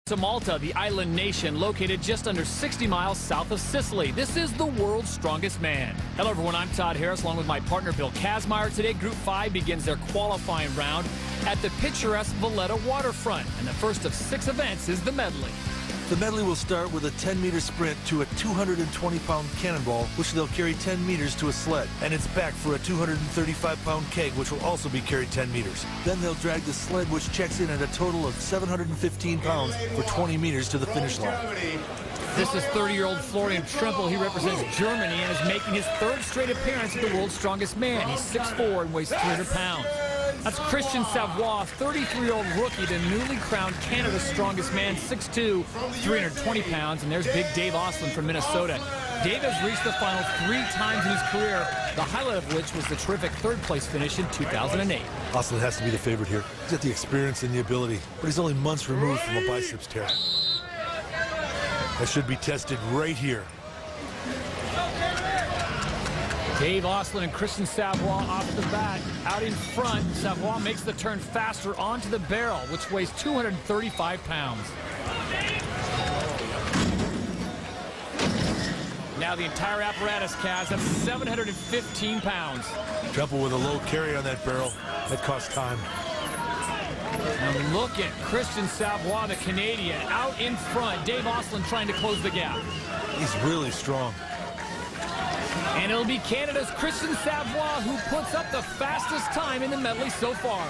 To Malta, the island nation located just under 60 miles south of Sicily. This is the world's strongest man. Hello everyone, I'm Todd Harris along with my partner Bill Kazmaier. Today Group 5 begins their qualifying round at the picturesque Valletta waterfront. And the first of 6 events is the medley. The medley will start with a 10-meter sprint to a 220-pound cannonball, which they'll carry 10 meters to a sled. And it's back for a 235-pound keg, which will also be carried 10 meters. Then they'll drag the sled, which checks in at a total of 715 pounds for 20 meters to the finish line. This is 30-year-old Florian Trimple. He represents Germany and is making his 3rd straight appearance at the world's strongest man. He's 6'4" and weighs 300 pounds. That's Christian Savoy, 33-year-old rookie, the newly crowned Canada's strongest man, 6'2", 320 pounds. And there's big Dave Ostlund from Minnesota. Dave has reached the final 3 times in his career, the highlight of which was the terrific 3rd-place finish in 2008. Ostlund has to be the favorite here. He's got the experience and the ability, but he's only months removed from a biceps tear. That should be tested right here. Dave Ostlund and Christian Savoy off the bat. Out in front, Savoy makes the turn faster onto the barrel, which weighs 235 pounds. Now the entire apparatus, Kaz, that's 715 pounds. Trimple with a low carry on that barrel. That costs time. And look at Christian Savoy, the Canadian, out in front. Dave Ostlund trying to close the gap. He's really strong. And it'll be Canada's Christian Savoy who puts up the fastest time in the medley so far.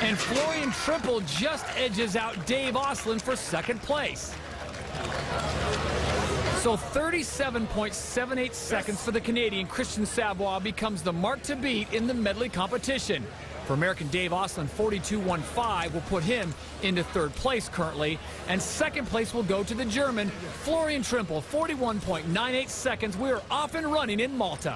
And Florian Trimple just edges out Dave Ostlund for 2nd place. So 37.78 seconds for the Canadian Christian Savoy becomes the mark to beat in the medley competition. For American Dave Ostlund, 42.15 will put him into 3rd place currently. And 2nd place will go to the German Florian Trimple, 41.98 seconds. We are off and running in Malta.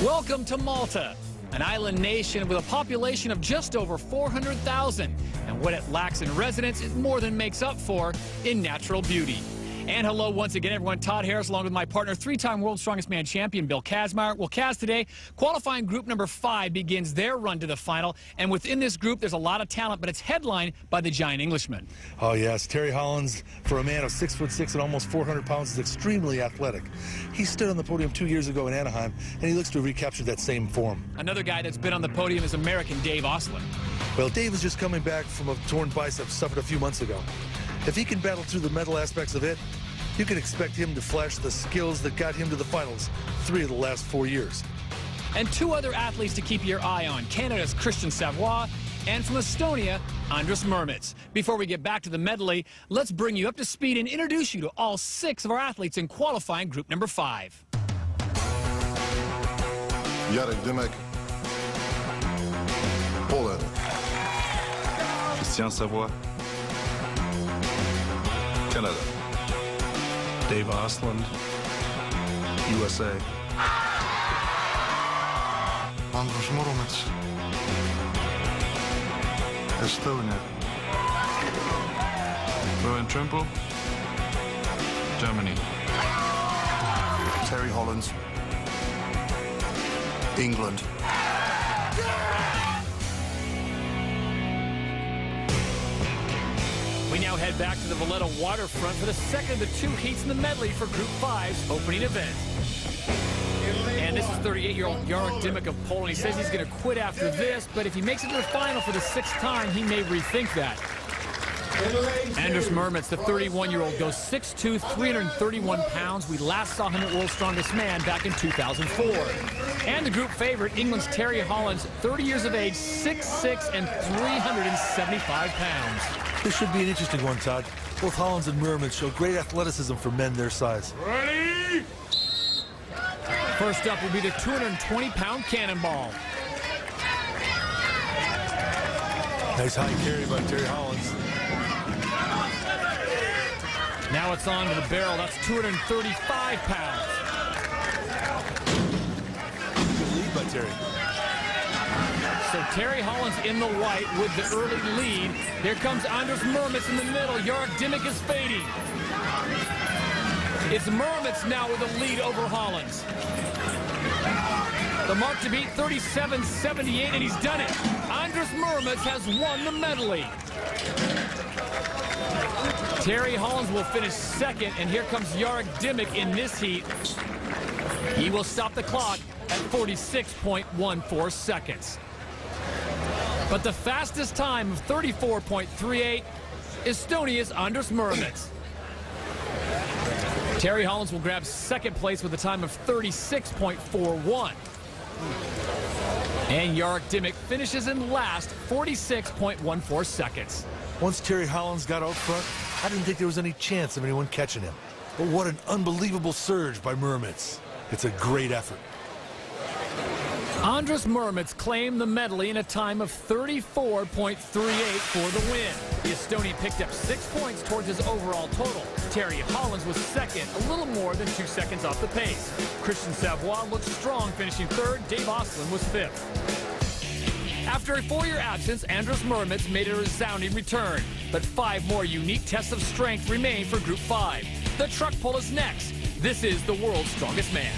Welcome to Malta, an island nation with a population of just over 400,000. And what it lacks in residents, it more than makes up for in natural beauty. And hello once again, everyone. Todd Harris, along with my partner, 3-time World's Strongest Man champion, Bill Kazmaier. Well, Kaz, today, qualifying group number 5 begins their run to the final. And within this group, there's a lot of talent, but it's headlined by the giant Englishman. Oh, yes. Terry Hollands, for a man of 6'6" and almost 400 pounds, is extremely athletic. He stood on the podium 2 years ago in Anaheim, and he looks to have recaptured that same form. Another guy that's been on the podium is American Dave Ostlund. Well, Dave is just coming back from a torn bicep suffered a few months ago. If he can battle through the mental aspects of it, you can expect him to flash the skills that got him to the finals 3 of the last 4 years. And 2 other athletes to keep your eye on, Canada's Christian Savoy and from Estonia, Andris Mermits. Before we get back to the medley, let's bring you up to speed and introduce you to all 6 of our athletes in qualifying group number 5. Jarek Dymek, Poland. Christian Savoy, Canada. Dave Ostlund, USA. Andris Mermits, Estonia. Florian Trimple, Germany. Terry Hollands, England. We now head back to the Valletta waterfront for the 2nd of the 2 heats in the medley for Group 5's opening event. And this is 38-year-old Jarek Dymek of Poland. He says he's going to quit after this, but if he makes it to the final for the 6th time, he may rethink that. Andris Mermits, the 31-year-old, goes 6'2", 331 pounds. We last saw him at World's Strongest Man back in 2004. And the group favorite, England's Terry Hollands, 30 years of age, 6'6", and 375 pounds. This should be an interesting one, Todd. Both Hollands and Mermits show great athleticism for men their size. Ready? First up will be the 220-pound cannonball. Nice high carry by Terry Hollands. Now it's on to the barrel. That's 235 pounds. Good lead by Terry. So Terry Holland's in the white with the early lead. Here comes Andres Murmitz in the middle. Jarek Dimmick is fading. It's Murmitz now with the lead over Hollands. The mark to beat, 37.78, and he's done it. Andres Murmitz has won the medley. Terry Hollands will finish second, and here comes Jarek Dimmick in this heat. He will stop the clock at 46.14 seconds. But the fastest time of 34.38, Estonia's Andres Murmitz. Terry Hollands will grab second place with a time of 36.41. And Jarek Dimmick finishes in last, 46.14 seconds. Once Terry Hollands got out front, I didn't think there was any chance of anyone catching him. But what an unbelievable surge by Murmitz. It's a great effort. Andres Murmitz claimed the medley in a time of 34.38 for the win. The Estonian picked up 6 points towards his overall total. Terry Hollands was second, a little more than 2 seconds off the pace. Christian Savoie looked strong, finishing third. Dave Ostlund was fifth. After a 4-year absence, Andres Murmitz made a resounding return. But 5 more unique tests of strength remain for Group 5. The truck pull is next. This is the world's strongest man.